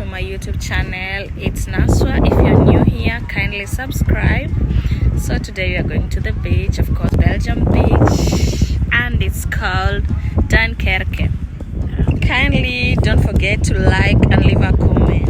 to my YouTube channel. It's Naswa. If you're new here, kindly subscribe. So today we are going to the beach, of course, Belgium beach, and it's called Duinkerke. Kindly don't forget to like and leave a comment.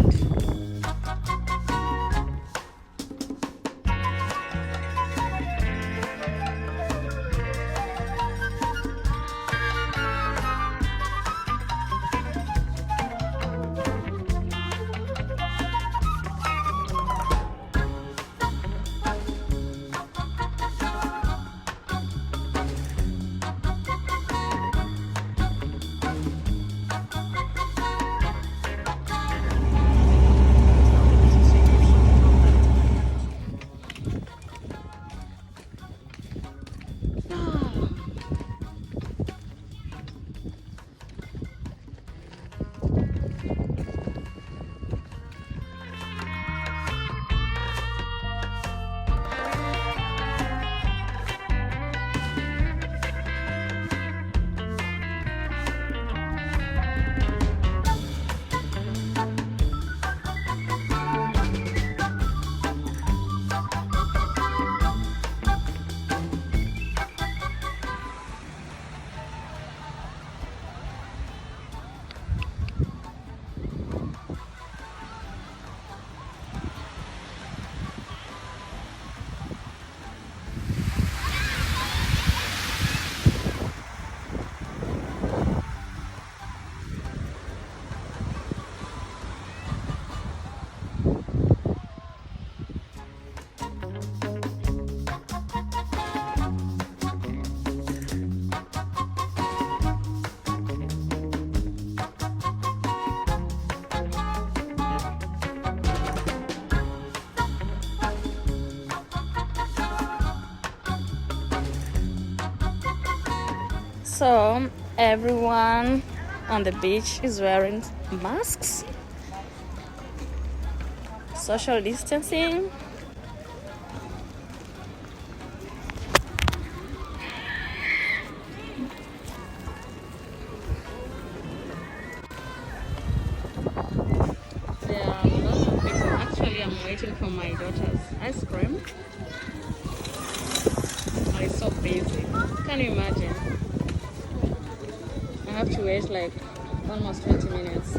So everyone on the beach is wearing masks, social distancing. There are lots of people. Actually, I'm waiting for my daughter's ice cream. Oh, it's so busy. Can you imagine? I have to wait like almost 20 minutes.